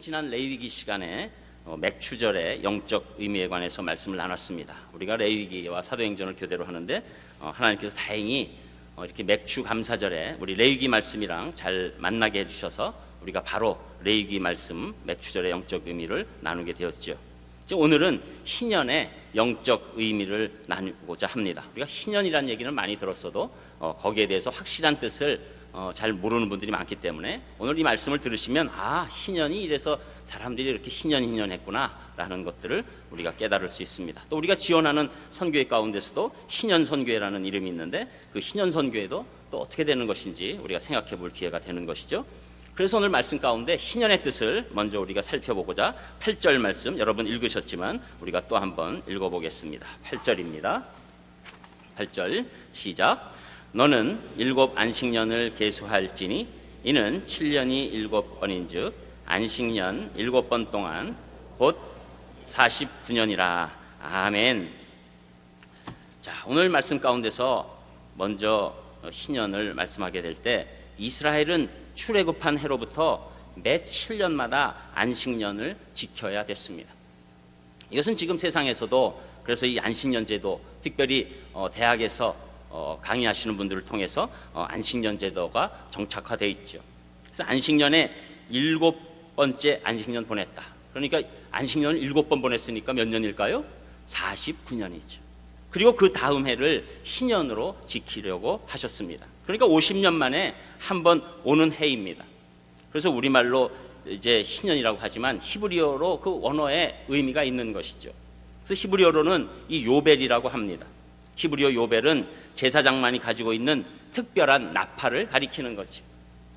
우리는 지난 레위기 시간에 맥추절의 영적 의미에 관해서 말씀을 나눴습니다. 우리가 레위기와 사도행전을 교대로 하는데 하나님께서 다행히 이렇게 맥추 감사절에 우리 레위기 말씀이랑 잘 만나게 해주셔서 우리가 바로 레위기 말씀 맥추절의 영적 의미를 나누게 되었죠. 오늘은 희년의 영적 의미를 나누고자 합니다. 우리가 희년이라는 얘기는 많이 들었어도 거기에 대해서 확실한 뜻을 잘 모르는 분들이 많기 때문에 오늘 이 말씀을 들으시면 희년이 이래서 사람들이 이렇게 희년했구나 라는 것들을 우리가 깨달을 수 있습니다. 또 우리가 지원하는 선교회 가운데서도 희년선교회라는 이름이 있는데 그 희년선교회도 또 어떻게 되는 것인지 우리가 생각해 볼 기회가 되는 것이죠. 그래서 오늘 말씀 가운데 희년의 뜻을 먼저 우리가 살펴보고자 8절 말씀 여러분 읽으셨지만 우리가 또 한번 읽어보겠습니다. 8절입니다. 8절 시작. 너는 7 안식년을 계수할지니 이는 7년이 7번인즉 안식년 7번 동안 곧 49년이라. 아멘. 자, 오늘 말씀 가운데서 먼저 희년을 말씀하게 될 때 이스라엘은 출애굽한 해로부터 매 7년마다 안식년을 지켜야 됐습니다. 이것은 지금 세상에서도 그래서 이 안식년 제도 특별히 대학에서 강의하시는 분들을 통해서 안식년 제도가 정착화되어 있죠. 그래서 안식년에 7번째 안식년 보냈다. 그러니까 안식년을 7번 보냈으니까 몇 년일까요? 49년이죠. 그리고 그 다음 해를 희년으로 지키려고 하셨습니다. 그러니까 50년 만에 한 번 오는 해입니다. 그래서 우리말로 이제 희년이라고 하지만 히브리어로 그 원어에 의미가 있는 것이죠. 그래서 히브리어로는 이 요벨이라고 합니다. 히브리어 요벨은 제사장만이 가지고 있는 특별한 나팔을 가리키는 거죠.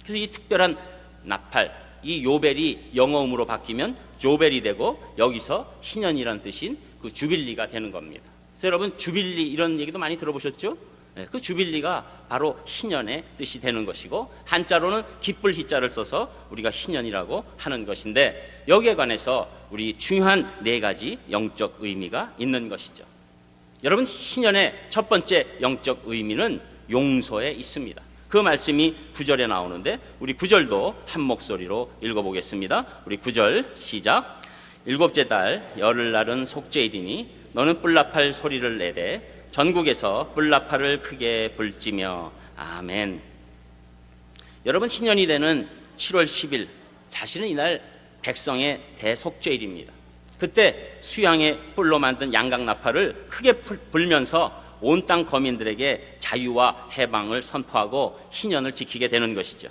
그래서 이 특별한 나팔, 이 요벨이 영어음으로 바뀌면 조벨이 되고 여기서 희년이란 뜻인 그 주빌리가 되는 겁니다. 그래서 여러분 주빌리 이런 얘기도 많이 들어보셨죠? 그 주빌리가 바로 희년의 뜻이 되는 것이고 한자로는 기쁠 희자를 써서 우리가 희년이라고 하는 것인데 여기에 관해서 우리 중요한 4가지 영적 의미가 있는 것이죠. 여러분 희년의 첫 번째 영적 의미는 용서에 있습니다. 그 말씀이 9절에 나오는데 우리 9절도 한 목소리로 읽어보겠습니다. 우리 9절 시작. 7째 달 열흘날은 속죄이니 너는 뿔나팔 소리를 내되 전국에서 뿔나팔을 크게 불지며. 아멘. 여러분 희년이 되는 7월 10일 사실은 이날 백성의 대속죄일입니다. 그때 수양의 뿔로 만든 양각나팔을 크게 불면서 온 땅 거민들에게 자유와 해방을 선포하고 희년을 지키게 되는 것이죠.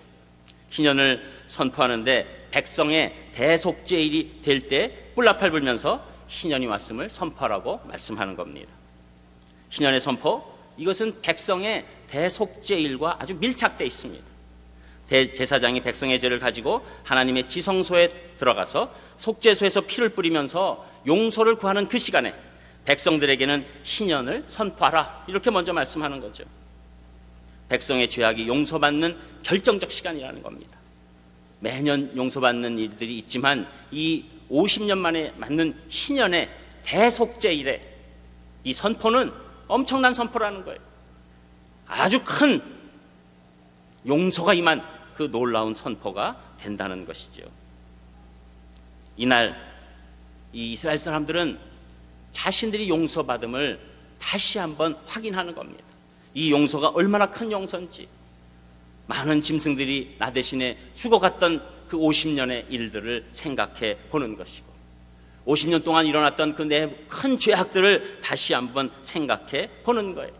희년을 선포하는데 백성의 대속죄일이 될 때 뿔나팔 불면서 희년이 왔음을 선포하라고 말씀하는 겁니다. 희년의 선포, 이것은 백성의 대속죄일과 아주 밀착되어 있습니다. 대제사장이 백성의 죄를 가지고 하나님의 지성소에 들어가서 속죄소에서 피를 뿌리면서 용서를 구하는 그 시간에 백성들에게는 희년을 선포하라 이렇게 먼저 말씀하는 거죠. 백성의 죄악이 용서받는 결정적 시간이라는 겁니다. 매년 용서받는 일들이 있지만 이 50년 만에 맞는 희년의 대속죄일에 이 선포는 엄청난 선포라는 거예요. 아주 큰 용서가 임한 그 놀라운 선포가 된다는 것이죠. 이날 이 이스라엘 사람들은 자신들이 용서받음을 다시 한번 확인하는 겁니다. 이 용서가 얼마나 큰 용서인지, 많은 짐승들이 나 대신에 죽어갔던 그 50년의 일들을 생각해 보는 것이고 50년 동안 일어났던 그 내 큰 죄악들을 다시 한번 생각해 보는 거예요.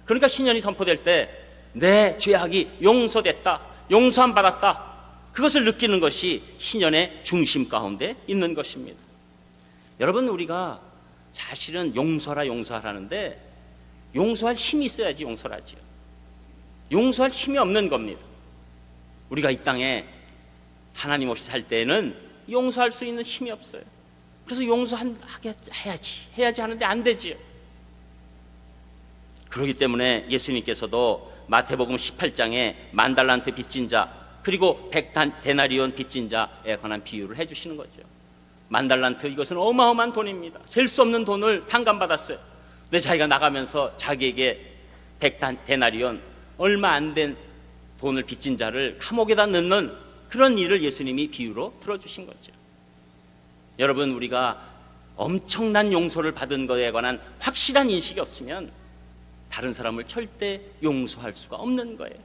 그러니까 희년이 선포될 때 내 죄악이 용서됐다, 용서함 받았다, 그것을 느끼는 것이 희년의 중심 가운데 있는 것입니다. 여러분 우리가 사실은 용서하라는데 용서할 힘이 있어야지 용서를 하지요. 용서할 힘이 없는 겁니다. 우리가 이 땅에 하나님 없이 살 때는 용서할 수 있는 힘이 없어요. 그래서 해야지 하는데 안 되지요. 그렇기 때문에 예수님께서도 마태복음 18장에 만달란트 빚진 자 그리고 100데나리온 빚진 자에 관한 비유를 해주시는 거죠. 만달란트 이것은 어마어마한 돈입니다. 셀 수 없는 돈을 탕감받았어요. 근데 자기가 나가면서 자기에게 100데나리온 얼마 안 된 돈을 빚진 자를 감옥에다 넣는 그런 일을 예수님이 비유로 들어주신 거죠. 여러분, 우리가 엄청난 용서를 받은 것에 관한 확실한 인식이 없으면 다른 사람을 절대 용서할 수가 없는 거예요.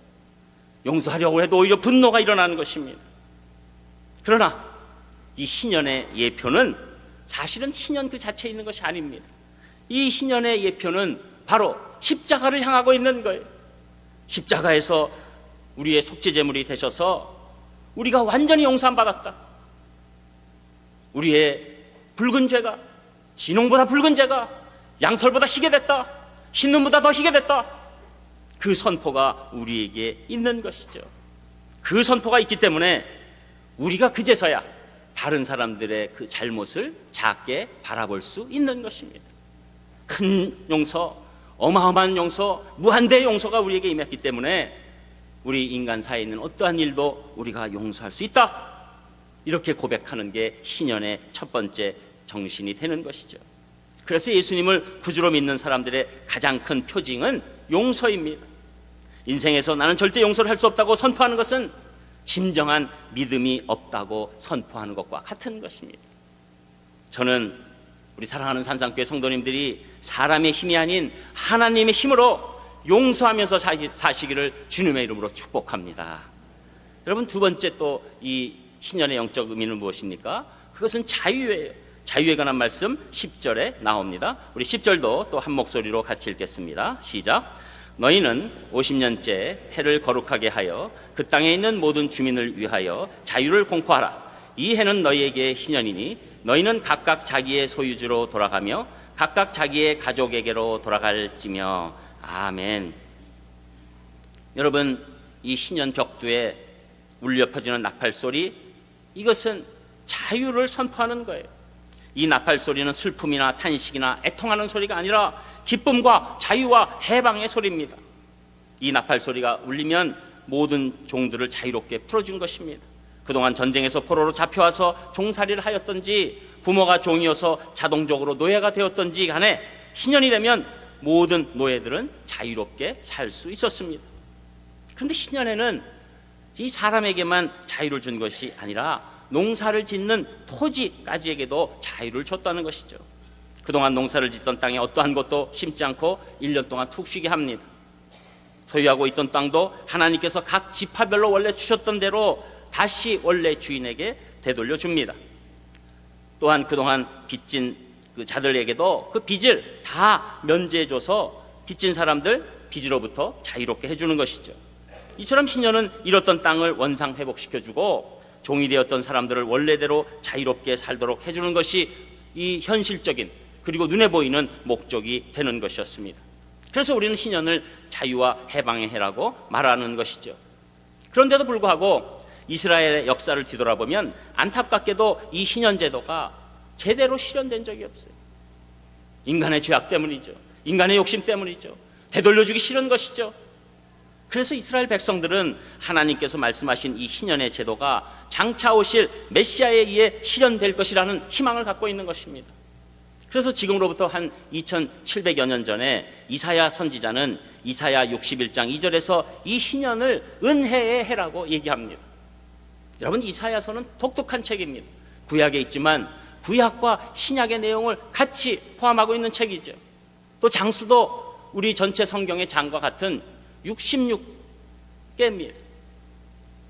용서하려고 해도 오히려 분노가 일어나는 것입니다. 그러나 이 희년의 예표는 사실은 희년 그 자체에 있는 것이 아닙니다. 이 희년의 예표는 바로 십자가를 향하고 있는 거예요. 십자가에서 우리의 속죄제물이 되셔서 우리가 완전히 용서받았다. 우리의 붉은 죄가, 진홍보다 붉은 죄가 양털보다 희게 됐다. 흰눈보다 더 희게 됐다. 그 선포가 우리에게 있는 것이죠. 그 선포가 있기 때문에 우리가 그제서야 다른 사람들의 그 잘못을 작게 바라볼 수 있는 것입니다. 큰 용서, 어마어마한 용서, 무한대의 용서가 우리에게 임했기 때문에 우리 인간 사이에 있는 어떠한 일도 우리가 용서할 수 있다. 이렇게 고백하는 게 희년의 첫 번째 정신이 되는 것이죠. 그래서 예수님을 구주로 믿는 사람들의 가장 큰 표징은 용서입니다. 인생에서 나는 절대 용서를 할 수 없다고 선포하는 것은 진정한 믿음이 없다고 선포하는 것과 같은 것입니다. 저는 우리 사랑하는 산상교회 성도님들이 사람의 힘이 아닌 하나님의 힘으로 용서하면서 사시기를 주님의 이름으로 축복합니다. 여러분, 두 번째 또 이 희년의 영적 의미는 무엇입니까? 그것은 자유예요. 자유에 관한 말씀 10절에 나옵니다. 우리 10절도 또 한 목소리로 같이 읽겠습니다. 시작. 너희는 50년째 해를 거룩하게 하여 그 땅에 있는 모든 주민을 위하여 자유를 공포하라. 이 해는 너희에게 희년이니 너희는 각각 자기의 소유주로 돌아가며 각각 자기의 가족에게로 돌아갈지며. 아멘. 여러분, 이 희년 벽두에 울려 퍼지는 나팔 소리, 이것은 자유를 선포하는 거예요. 이 나팔 소리는 슬픔이나 탄식이나 애통하는 소리가 아니라 기쁨과 자유와 해방의 소리입니다. 이 나팔 소리가 울리면 모든 종들을 자유롭게 풀어준 것입니다. 그동안 전쟁에서 포로로 잡혀와서 종살이를 하였던지 부모가 종이어서 자동적으로 노예가 되었던지 간에 희년이 되면 모든 노예들은 자유롭게 살 수 있었습니다. 그런데 희년에는 이 사람에게만 자유를 준 것이 아니라 농사를 짓는 토지까지에게도 자유를 줬다는 것이죠. 그동안 농사를 짓던 땅에 어떠한 것도 심지 않고 1년 동안 푹 쉬게 합니다. 소유하고 있던 땅도 하나님께서 각 지파별로 원래 주셨던 대로 다시 원래 주인에게 되돌려 줍니다. 또한 그동안 빚진 그 자들에게도 그 빚을 다 면제해줘서 빚진 사람들 빚으로부터 자유롭게 해주는 것이죠. 이처럼 희년은 잃었던 땅을 원상 회복시켜주고 종이 되었던 사람들을 원래대로 자유롭게 살도록 해주는 것이 이 현실적인 그리고 눈에 보이는 목적이 되는 것이었습니다. 그래서 우리는 희년을 자유와 해방의 해라고 말하는 것이죠. 그런데도 불구하고 이스라엘의 역사를 뒤돌아보면 안타깝게도 이 희년 제도가 제대로 실현된 적이 없어요. 인간의 죄악 때문이죠. 인간의 욕심 때문이죠. 되돌려주기 싫은 것이죠. 그래서 이스라엘 백성들은 하나님께서 말씀하신 이 희년의 제도가 장차 오실 메시아에 의해 실현될 것이라는 희망을 갖고 있는 것입니다. 그래서 지금으로부터 한 2700여 년 전에 이사야 선지자는 이사야 61장 2절에서 이 희년을 은혜의 해라고 얘기합니다. 여러분, 이사야서는 독특한 책입니다. 구약에 있지만 구약과 신약의 내용을 같이 포함하고 있는 책이죠. 또 장수도 우리 전체 성경의 장과 같은 66개입니다.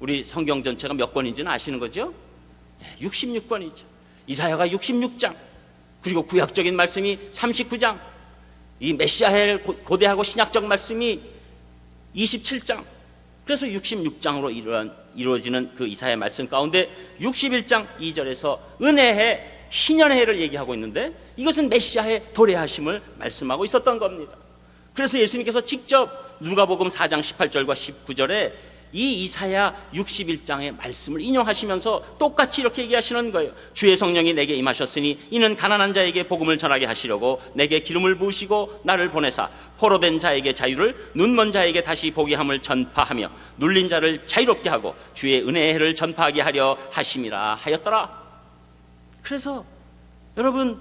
우리 성경 전체가 몇 권인지는 아시는 거죠? 66권이죠. 이사야가 66장, 그리고 구약적인 말씀이 39장, 이 메시아를 고대하고 신약적 말씀이 27장. 그래서 66장으로 이루어지는 그 이사야 말씀 가운데 61장 2절에서 은혜의 희년의 해를 얘기하고 있는데 이것은 메시아의 도래하심을 말씀하고 있었던 겁니다. 그래서 예수님께서 직접 누가복음 4장 18절과 19절에 이 이사야 61장의 말씀을 인용하시면서 똑같이 이렇게 얘기하시는 거예요. 주의 성령이 내게 임하셨으니 이는 가난한 자에게 복음을 전하게 하시려고 내게 기름을 부으시고 나를 보내사 포로된 자에게 자유를, 눈먼 자에게 다시 보게 함을 전파하며 눌린 자를 자유롭게 하고 주의 은혜의 해를 전파하게 하려 하심이라 하였더라. 그래서 여러분,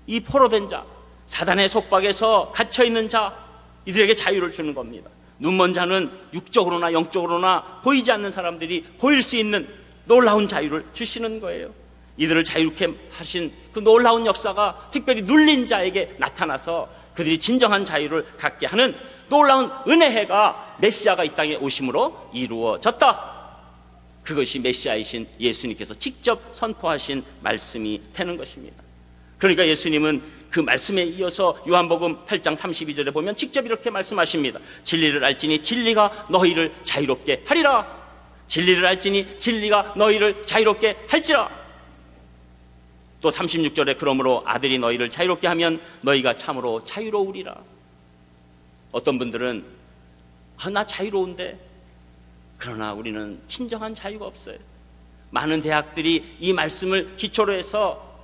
이 포로된 자, 사단의 속박에서 갇혀있는 자, 이들에게 자유를 주는 겁니다. 눈먼 자는 육적으로나 영적으로나 보이지 않는 사람들이 보일 수 있는 놀라운 자유를 주시는 거예요. 이들을 자유롭게 하신 그 놀라운 역사가 특별히 눌린 자에게 나타나서 그들이 진정한 자유를 갖게 하는 놀라운 은혜가 메시아가 이 땅에 오심으로 이루어졌다. 그것이 메시아이신 예수님께서 직접 선포하신 말씀이 되는 것입니다. 그러니까 예수님은 그 말씀에 이어서 요한복음 8장 32절에 보면 직접 이렇게 말씀하십니다. 진리를 알지니 진리가 너희를 자유롭게 하리라. 진리를 알지니 진리가 너희를 자유롭게 할지라. 또 36절에 그러므로 아들이 너희를 자유롭게 하면 너희가 참으로 자유로우리라. 어떤 분들은 나 자유로운데, 그러나 우리는 진정한 자유가 없어요. 많은 대학들이 이 말씀을 기초로 해서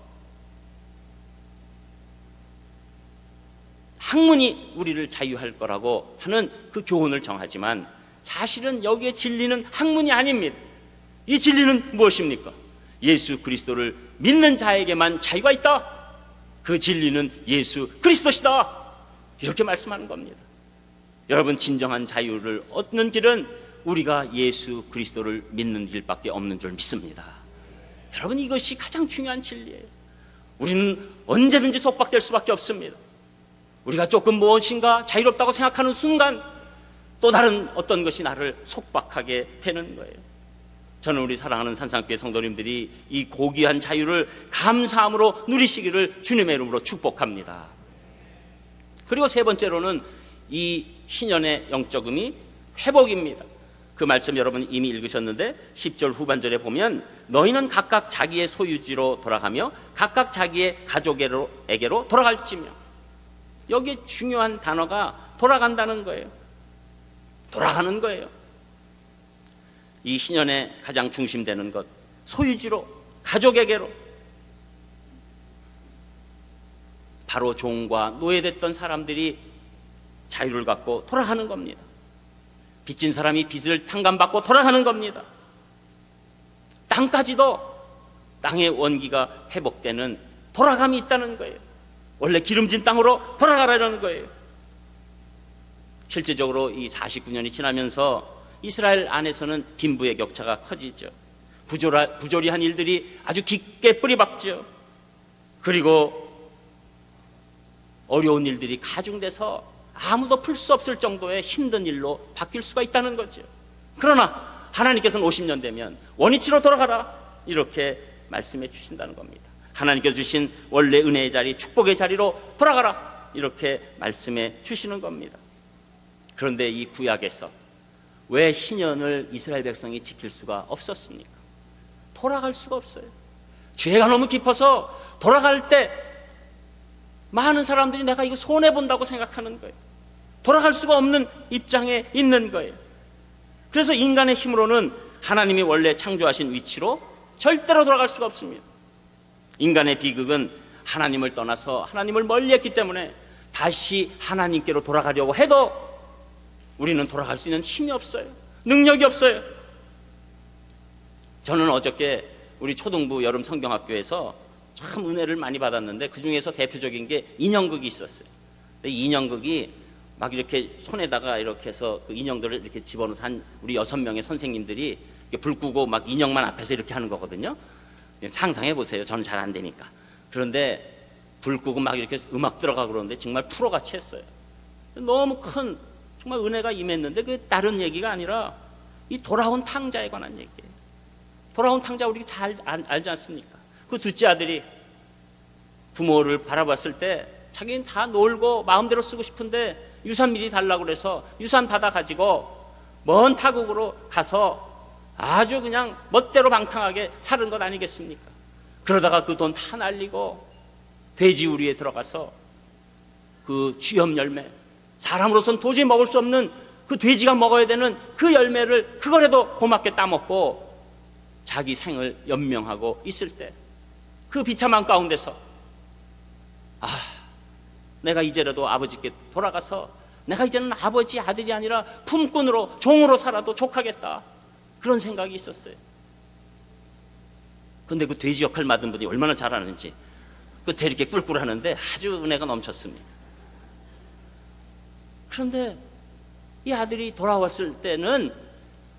학문이 우리를 자유할 거라고 하는 그 교훈을 정하지만 사실은 여기에 진리는 학문이 아닙니다. 이 진리는 무엇입니까? 예수 그리스도를 믿는 자에게만 자유가 있다. 그 진리는 예수 그리스도시다. 이렇게 말씀하는 겁니다. 여러분, 진정한 자유를 얻는 길은 우리가 예수 그리스도를 믿는 길밖에 없는 줄 믿습니다. 여러분, 이것이 가장 중요한 진리예요. 우리는 언제든지 속박될 수밖에 없습니다. 우리가 조금 무엇인가 자유롭다고 생각하는 순간 또 다른 어떤 것이 나를 속박하게 되는 거예요. 저는 우리 사랑하는 산상교회 성도님들이 이 고귀한 자유를 감사함으로 누리시기를 주님의 이름으로 축복합니다. 그리고 세 번째로는 이 신년의 영적 의미, 회복입니다. 그 말씀 여러분 이미 읽으셨는데 10절 후반절에 보면 너희는 각각 자기의 소유지로 돌아가며 각각 자기의 가족에게로 돌아갈지며, 여기에 중요한 단어가 돌아간다는 거예요. 돌아가는 거예요. 이 신년의 가장 중심되는 것, 소유지로, 가족에게로. 바로 종과 노예됐던 사람들이 자유를 갖고 돌아가는 겁니다. 빚진 사람이 빚을 탕감받고 돌아가는 겁니다. 땅까지도 땅의 원기가 회복되는 돌아감이 있다는 거예요. 원래 기름진 땅으로 돌아가라는 거예요. 실제적으로 이 49년이 지나면서 이스라엘 안에서는 빈부의 격차가 커지죠. 부조리한 일들이 아주 깊게 뿌리박죠. 그리고 어려운 일들이 가중돼서 아무도 풀 수 없을 정도의 힘든 일로 바뀔 수가 있다는 거죠. 그러나 하나님께서는 50년 되면 원위치로 돌아가라, 이렇게 말씀해 주신다는 겁니다. 하나님께서 주신 원래 은혜의 자리, 축복의 자리로 돌아가라, 이렇게 말씀해 주시는 겁니다. 그런데 이 구약에서 왜 신년을 이스라엘 백성이 지킬 수가 없었습니까? 돌아갈 수가 없어요. 죄가 너무 깊어서 돌아갈 때 많은 사람들이 내가 이거 손해본다고 생각하는 거예요. 돌아갈 수가 없는 입장에 있는 거예요. 그래서 인간의 힘으로는 하나님이 원래 창조하신 위치로 절대로 돌아갈 수가 없습니다. 인간의 비극은 하나님을 떠나서 하나님을 멀리했기 때문에 다시 하나님께로 돌아가려고 해도 우리는 돌아갈 수 있는 힘이 없어요. 능력이 없어요. 저는 어저께 우리 초등부 여름 성경학교에서 참 은혜를 많이 받았는데 그 중에서 대표적인 게 인형극이 있었어요. 이 인형극이 막 이렇게 손에다가 이렇게 해서 그 인형들을 이렇게 집어넣어서 한 우리 6명의 선생님들이 불 끄고 막 인형만 앞에서 이렇게 하는 거거든요. 상상해 보세요. 저는 잘 안 되니까. 그런데 불 끄고 막 이렇게 음악 들어가고 그러는데 정말 프로같이 했어요. 너무 큰 정말 은혜가 임했는데 그 다른 얘기가 아니라 이 돌아온 탕자에 관한 얘기예요. 돌아온 탕자 우리 잘 알지 않습니까? 그 둘째 아들이 부모를 바라봤을 때 자기는 다 놀고 마음대로 쓰고 싶은데 유산 미리 달라고 그래서 유산 받아가지고 먼 타국으로 가서 아주 그냥 멋대로 방탕하게 사는 것 아니겠습니까? 그러다가 그 돈 다 날리고 돼지 우리에 들어가서 그 쥐염 열매, 사람으로서는 도저히 먹을 수 없는 그 돼지가 먹어야 되는 그 열매를 그거라도 고맙게 따먹고 자기 생을 연명하고 있을 때 그 비참한 가운데서 내가 이제라도 아버지께 돌아가서 내가 이제는 아버지 아들이 아니라 품꾼으로 종으로 살아도 족하겠다, 그런 생각이 있었어요. 그런데 그 돼지 역할 맡은 분이 얼마나 잘하는지 끝에 이렇게 꿀꿀하는데 아주 은혜가 넘쳤습니다. 그런데 이 아들이 돌아왔을 때는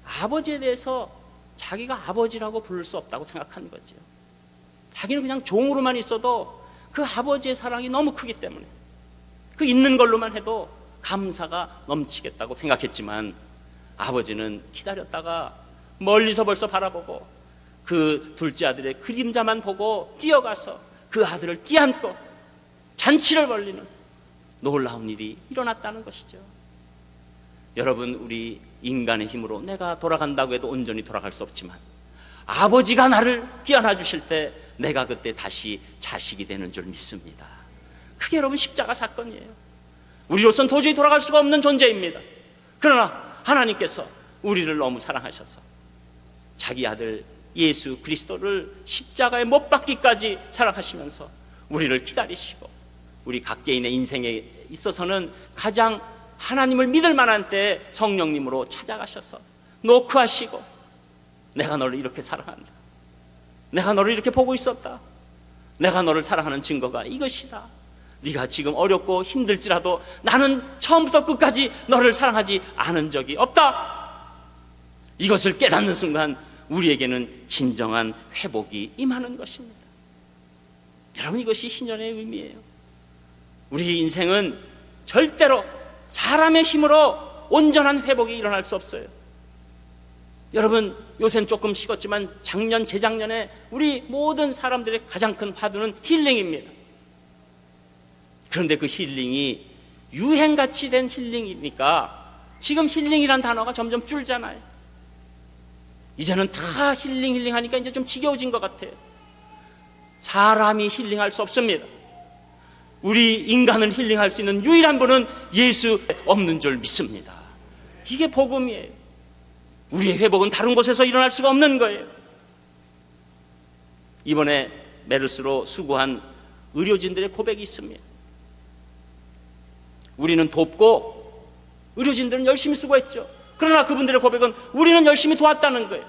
아버지에 대해서 자기가 아버지라고 부를 수 없다고 생각한 거죠. 자기는 그냥 종으로만 있어도 그 아버지의 사랑이 너무 크기 때문에 그 있는 걸로만 해도 감사가 넘치겠다고 생각했지만, 아버지는 기다렸다가 멀리서 벌써 바라보고 그 둘째 아들의 그림자만 보고 뛰어가서 그 아들을 끼안고 잔치를 벌리는 놀라운 일이 일어났다는 것이죠. 여러분, 우리 인간의 힘으로 내가 돌아간다고 해도 온전히 돌아갈 수 없지만 아버지가 나를 끼안아 주실 때 내가 그때 다시 자식이 되는 줄 믿습니다. 그게 여러분 십자가 사건이에요. 우리로서는 도저히 돌아갈 수가 없는 존재입니다. 그러나 하나님께서 우리를 너무 사랑하셔서 자기 아들 예수 그리스도를 십자가에 못 박기까지 사랑하시면서 우리를 기다리시고, 우리 각개인의 인생에 있어서는 가장 하나님을 믿을 만한 때에 성령님으로 찾아가셔서 노크하시고, 내가 너를 이렇게 사랑한다, 내가 너를 이렇게 보고 있었다, 내가 너를 사랑하는 증거가 이것이다, 네가 지금 어렵고 힘들지라도 나는 처음부터 끝까지 너를 사랑하지 않은 적이 없다. 이것을 깨닫는 순간 우리에게는 진정한 회복이 임하는 것입니다. 여러분, 이것이 신년의 의미예요. 우리 인생은 절대로 사람의 힘으로 온전한 회복이 일어날 수 없어요. 여러분, 요새는 조금 식었지만 작년, 재작년에 우리 모든 사람들의 가장 큰 화두는 힐링입니다. 그런데 그 힐링이 유행같이 된 힐링이니까 지금 힐링이란 단어가 점점 줄잖아요. 이제는 다 힐링 하니까 이제 좀 지겨워진 것 같아요. 사람이 힐링할 수 없습니다. 우리 인간을 힐링할 수 있는 유일한 분은 예수 없는 줄 믿습니다. 이게 복음이에요. 우리의 회복은 다른 곳에서 일어날 수가 없는 거예요. 이번에 메르스로 수고한 의료진들의 고백이 있습니다. 우리는 돕고 의료진들은 열심히 수고했죠. 그러나 그분들의 고백은 우리는 열심히 도왔다는 거예요.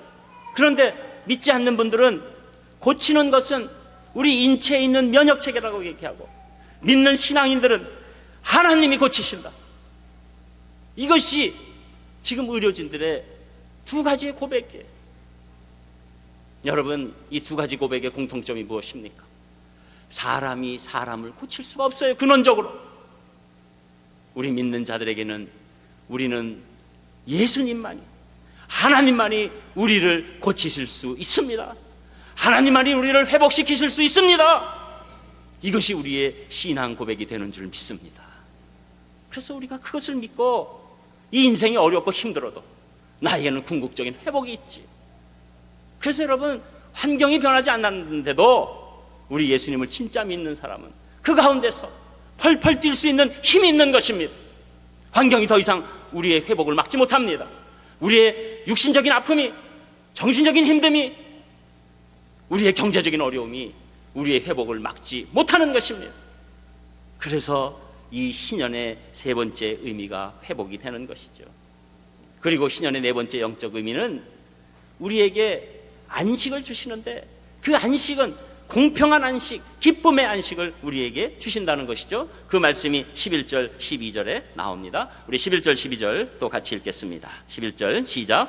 그런데 믿지 않는 분들은 고치는 것은 우리 인체에 있는 면역체계라고 얘기하고, 믿는 신앙인들은 하나님이 고치신다. 이것이 지금 의료진들의 두 가지의 고백이에요. 여러분, 이 두 가지 고백의 공통점이 무엇입니까? 사람이 사람을 고칠 수가 없어요. 근원적으로 우리 믿는 자들에게는 우리는 예수님만이, 하나님만이 우리를 고치실 수 있습니다. 하나님만이 우리를 회복시키실 수 있습니다. 이것이 우리의 신앙 고백이 되는 줄 믿습니다. 그래서 우리가 그것을 믿고 이 인생이 어렵고 힘들어도 나에게는 궁극적인 회복이 있지. 그래서 여러분, 환경이 변하지 않았는데도 우리 예수님을 진짜 믿는 사람은 그 가운데서 펄펄 뛸 수 있는 힘이 있는 것입니다. 환경이 더 이상 우리의 회복을 막지 못합니다. 우리의 육신적인 아픔이, 정신적인 힘듦이, 우리의 경제적인 어려움이 우리의 회복을 막지 못하는 것입니다. 그래서 이 신년의 세 번째 의미가 회복이 되는 것이죠. 그리고 신년의 네 번째 영적 의미는 우리에게 안식을 주시는데, 그 안식은 공평한 안식, 기쁨의 안식을 우리에게 주신다는 것이죠. 그 말씀이 11절, 12절에 나옵니다. 우리 11절, 12절 또 같이 읽겠습니다. 11절 시작.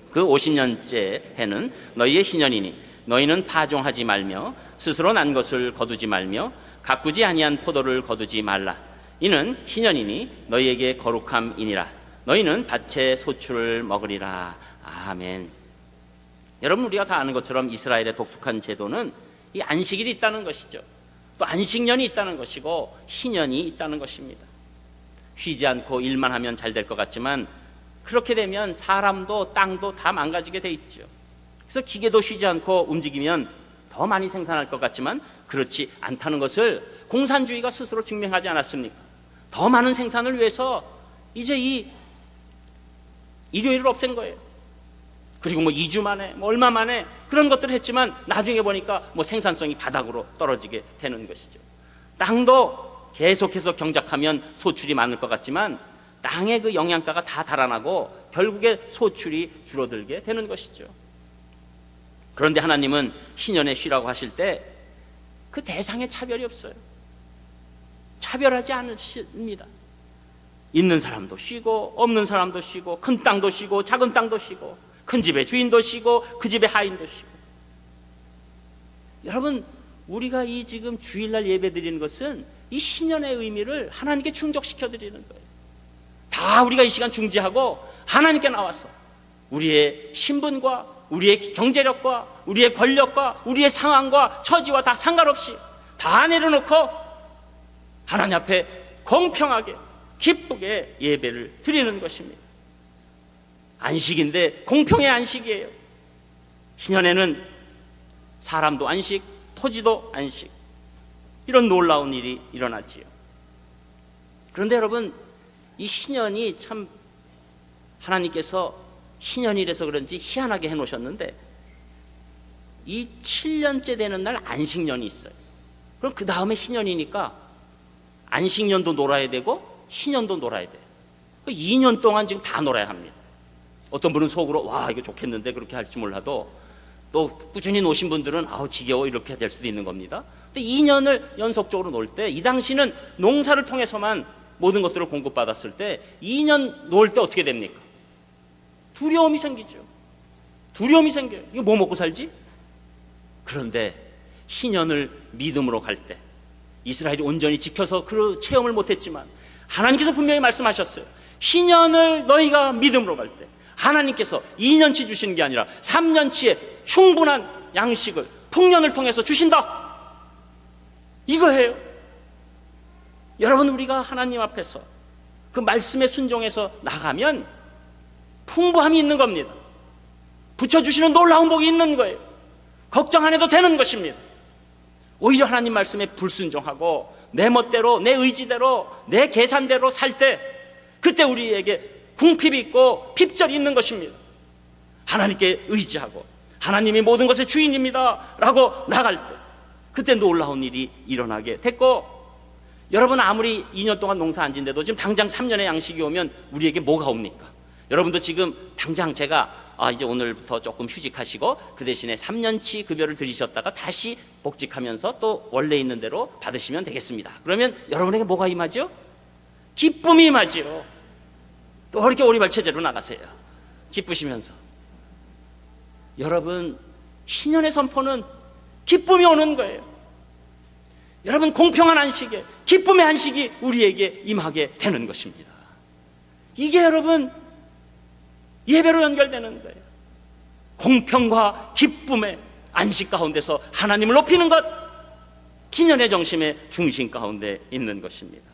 그 50년째 해는 너희의 신년이니 너희는 파종하지 말며 스스로 난 것을 거두지 말며 가꾸지 아니한 포도를 거두지 말라. 이는 신년이니 너희에게 거룩함이니라. 너희는 밭의 소출을 먹으리라. 아멘. 여러분, 우리가 다 아는 것처럼 이스라엘의 독특한 제도는 이 안식일이 있다는 것이죠. 또 안식년이 있다는 것이고 희년이 있다는 것입니다. 쉬지 않고 일만 하면 잘 될 것 같지만 그렇게 되면 사람도 땅도 다 망가지게 돼 있죠. 그래서 기계도 쉬지 않고 움직이면 더 많이 생산할 것 같지만 그렇지 않다는 것을 공산주의가 스스로 증명하지 않았습니까? 더 많은 생산을 위해서 이제 이 일요일을 없앤 거예요. 그리고 2주 만에 얼마 만에 그런 것들을 했지만 나중에 보니까 생산성이 바닥으로 떨어지게 되는 것이죠. 땅도 계속해서 경작하면 소출이 많을 것 같지만 땅의 그 영양가가 다 달아나고 결국에 소출이 줄어들게 되는 것이죠. 그런데 하나님은 신년에 쉬라고 하실 때 그 대상에 차별이 없어요. 차별하지 않으십니다. 있는 사람도 쉬고 없는 사람도 쉬고 큰 땅도 쉬고 작은 땅도 쉬고 큰 집의 주인도 쉬고 그 집의 하인도 쉬고 여러분, 우리가 이 지금 주일날 예배 드리는 것은 이 신년의 의미를 하나님께 충족시켜 드리는 거예요. 다 우리가 이 시간 중지하고 하나님께 나와서 우리의 신분과 우리의 경제력과 우리의 권력과 우리의 상황과 처지와 다 상관없이 다 내려놓고 하나님 앞에 공평하게 기쁘게 예배를 드리는 것입니다. 안식인데 공평의 안식이에요. 신년에는 사람도 안식, 토지도 안식, 이런 놀라운 일이 일어나지요. 그런데 여러분, 이 신년이 참 하나님께서 신년이라서 그런지 희한하게 해놓으셨는데, 이 7년째 되는 날 안식년이 있어요. 그럼 그 다음에 신년이니까 안식년도 놀아야 되고 신년도 놀아야 돼요. 2년 동안 지금 다 놀아야 합니다. 어떤 분은 속으로 와 이거 좋겠는데 그렇게 할지 몰라도, 또 꾸준히 노신 분들은 아우 지겨워 이렇게 될 수도 있는 겁니다. 근데 2년을 연속적으로 놀 때, 이 당시는 농사를 통해서만 모든 것들을 공급받았을 때 2년 놀 때 어떻게 됩니까? 두려움이 생기죠. 두려움이 생겨요. 이거 뭐 먹고 살지? 그런데 신년을 믿음으로 갈 때, 이스라엘이 온전히 지켜서 그 체험을 못했지만 하나님께서 분명히 말씀하셨어요. 신년을 너희가 믿음으로 갈 때 하나님께서 2년치 주시는 게 아니라 3년치의 충분한 양식을 풍년을 통해서 주신다, 이거예요. 여러분, 우리가 하나님 앞에서 그 말씀에 순종해서 나가면 풍부함이 있는 겁니다. 붙여주시는 놀라운 복이 있는 거예요. 걱정 안 해도 되는 것입니다. 오히려 하나님 말씀에 불순종하고 내 멋대로, 내 의지대로, 내 계산대로 살 때, 그때 우리에게 궁핍이 있고 핍절이 있는 것입니다. 하나님께 의지하고 하나님이 모든 것의 주인입니다 라고 나갈 때, 그때 놀라운 일이 일어나게 됐고, 여러분, 아무리 2년 동안 농사 안 진데도 지금 당장 3년의 양식이 오면 우리에게 뭐가 옵니까? 여러분도 지금 당장 제가 이제 오늘부터 조금 휴직하시고 그 대신에 3년치 급여를 들이셨다가 다시 복직하면서 또 원래 있는 대로 받으시면 되겠습니다. 그러면 여러분에게 뭐가 임하죠? 기쁨이 임하죠. 또 그렇게 오리발 체제로 나가세요. 기쁘시면서. 여러분, 신년의 선포는 기쁨이 오는 거예요. 여러분, 공평한 안식에 기쁨의 안식이 우리에게 임하게 되는 것입니다. 이게 여러분 예배로 연결되는 거예요. 공평과 기쁨의 안식 가운데서 하나님을 높이는 것, 기년의 정심의 중심 가운데 있는 것입니다.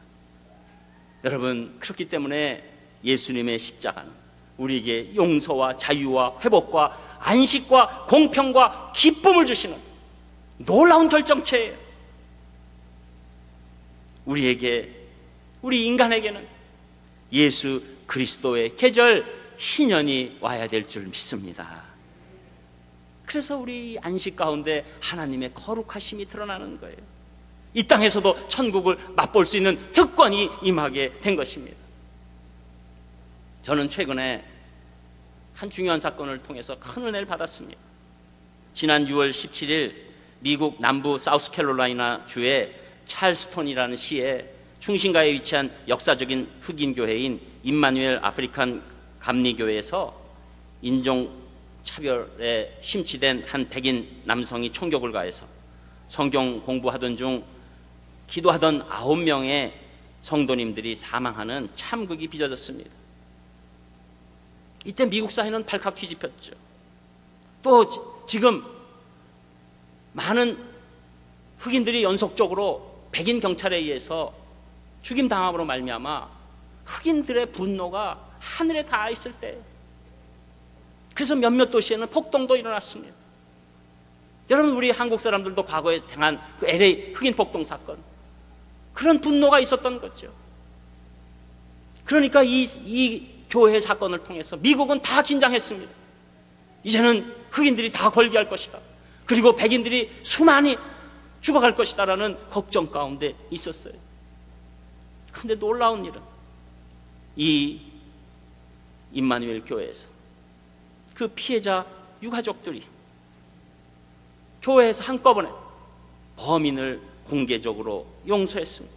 여러분, 그렇기 때문에 예수님의 십자가는 우리에게 용서와 자유와 회복과 안식과 공평과 기쁨을 주시는 놀라운 결정체예요. 우리에게, 우리 인간에게는 예수 그리스도의 계절 신년이 와야 될 줄 믿습니다. 그래서 우리 안식 가운데 하나님의 거룩하심이 드러나는 거예요. 이 땅에서도 천국을 맛볼 수 있는 특권이 임하게 된 것입니다. 저는 최근에 한 중요한 사건을 통해서 큰 은혜를 받았습니다. 지난 6월 17일 미국 남부 사우스캐롤라이나 주의 찰스톤이라는 시에 중심가에 위치한 역사적인 흑인 교회인 임마누엘 아프리칸 감리교회에서 인종차별에 심취된 한 백인 남성이 총격을 가해서 성경 공부하던 중 기도하던 9명의 성도님들이 사망하는 참극이 빚어졌습니다. 이때 미국 사회는 발칵 뒤집혔죠. 또 지금 많은 흑인들이 연속적으로 백인 경찰에 의해서 죽임당함으로 말미암아 흑인들의 분노가 하늘에 닿아 있을 때, 그래서 몇몇 도시에는 폭동도 일어났습니다. 여러분, 우리 한국 사람들도 과거에 당한 그 LA 흑인 폭동 사건, 그런 분노가 있었던 거죠. 그러니까 이 교회 사건을 통해서 미국은 다 긴장했습니다. 이제는 흑인들이 다 걸기할 것이다, 그리고 백인들이 수많이 죽어갈 것이다라는 걱정 가운데 있었어요. 그런데 놀라운 일은 이 임마누엘 교회에서 그 피해자 유가족들이 교회에서 한꺼번에 범인을 공개적으로 용서했습니다.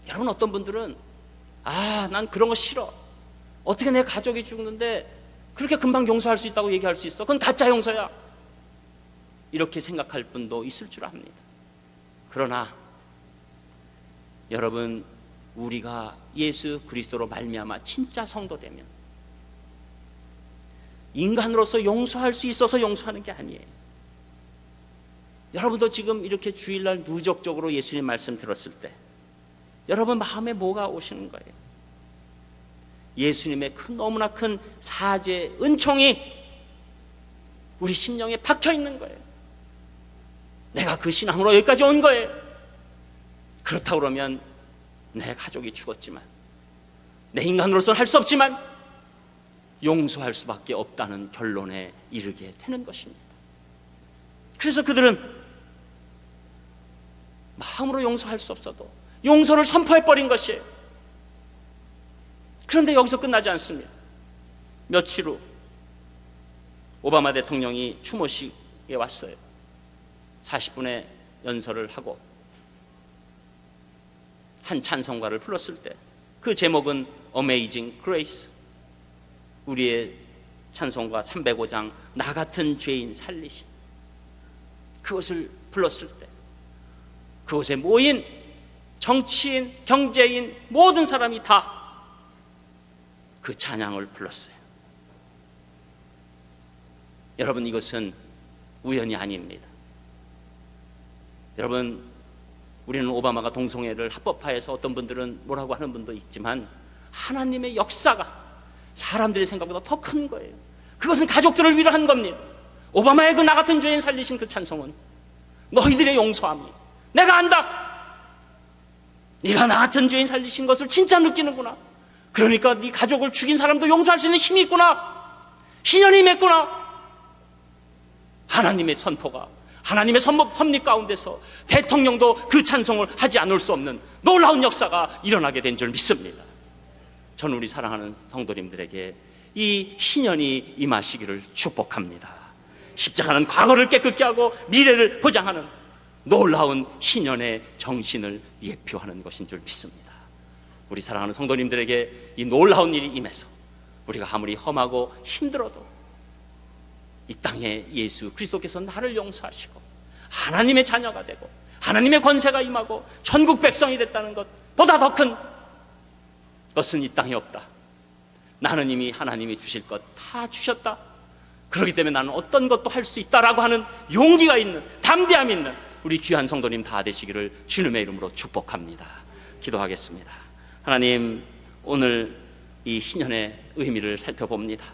여러분, 어떤 분들은 난 그런 거 싫어, 어떻게 내 가족이 죽는데 그렇게 금방 용서할 수 있다고 얘기할 수 있어? 그건 가짜 용서야. 이렇게 생각할 분도 있을 줄 압니다. 그러나 여러분, 우리가 예수 그리스도로 말미암아 진짜 성도 되면 인간으로서 용서할 수 있어서 용서하는 게 아니에요. 여러분도 지금 이렇게 주일날 누적적으로 예수님 말씀 들었을 때 여러분 마음에 뭐가 오시는 거예요? 예수님의 너무나 큰 사죄 은총이 우리 심령에 박혀 있는 거예요. 내가 그 신앙으로 여기까지 온 거예요. 그렇다고 그러면 내 가족이 죽었지만, 내 인간으로서는 할 수 없지만 용서할 수밖에 없다는 결론에 이르게 되는 것입니다. 그래서 그들은 마음으로 용서할 수 없어도 용서를 선포해버린 것이에요. 그런데 여기서 끝나지 않습니다. 며칠 후 오바마 대통령이 추모식에 왔어요. 40분의 연설을 하고 한 찬송가를 불렀을 때 그 제목은 Amazing Grace, 우리의 찬송가 305장 나 같은 죄인 살리신, 그것을 불렀을 때 그곳에 모인 정치인, 경제인 모든 사람이 다 그 찬양을 불렀어요. 여러분, 이것은 우연이 아닙니다. 여러분, 우리는 오바마가 동성애를 합법화해서 어떤 분들은 뭐라고 하는 분도 있지만 하나님의 역사가 사람들의 생각보다 더 큰 거예요. 그것은 가족들을 위로한 겁니다. 오바마의 그 나 같은 죄인 살리신 그 찬송은 너희들의 용서함이, 내가 안다, 네가 나 같은 죄인 살리신 것을 진짜 느끼는구나, 그러니까 네 가족을 죽인 사람도 용서할 수 있는 힘이 있구나, 신현이 맺구나. 하나님의 선포가, 하나님의 섭리 가운데서 대통령도 그 찬송을 하지 않을 수 없는 놀라운 역사가 일어나게 된 줄 믿습니다. 저는 우리 사랑하는 성도님들에게 이 신년이 임하시기를 축복합니다. 십자가는 과거를 깨끗게 하고 미래를 보장하는 놀라운 신년의 정신을 예표하는 것인 줄 믿습니다. 우리 사랑하는 성도님들에게 이 놀라운 일이 임해서 우리가 아무리 험하고 힘들어도 이 땅에 예수 그리스도께서 나를 용서하시고 하나님의 자녀가 되고 하나님의 권세가 임하고 천국 백성이 됐다는 것보다 더 큰 것은 이 땅에 없다. 나는 이미 하나님이 주실 것 다 주셨다. 그렇기 때문에 나는 어떤 것도 할 수 있다라고 하는 용기가 있는, 담대함 있는 우리 귀한 성도님 다 되시기를 주님의 이름으로 축복합니다. 기도하겠습니다. 하나님, 오늘 이 신년의 의미를 살펴봅니다.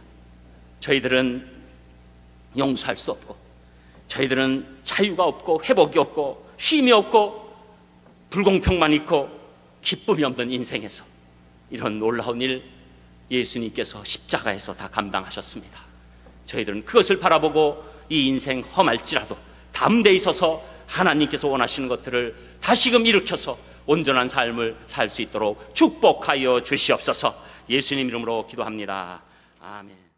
저희들은 용서할 수 없고, 저희들은 자유가 없고 회복이 없고 쉼이 없고 불공평만 있고 기쁨이 없는 인생에서 이런 놀라운 일 예수님께서 십자가에서 다 감당하셨습니다. 저희들은 그것을 바라보고 이 인생 험할지라도 담대히 서서 하나님께서 원하시는 것들을 다시금 일으켜서 온전한 삶을 살 수 있도록 축복하여 주시옵소서. 예수님 이름으로 기도합니다. 아멘.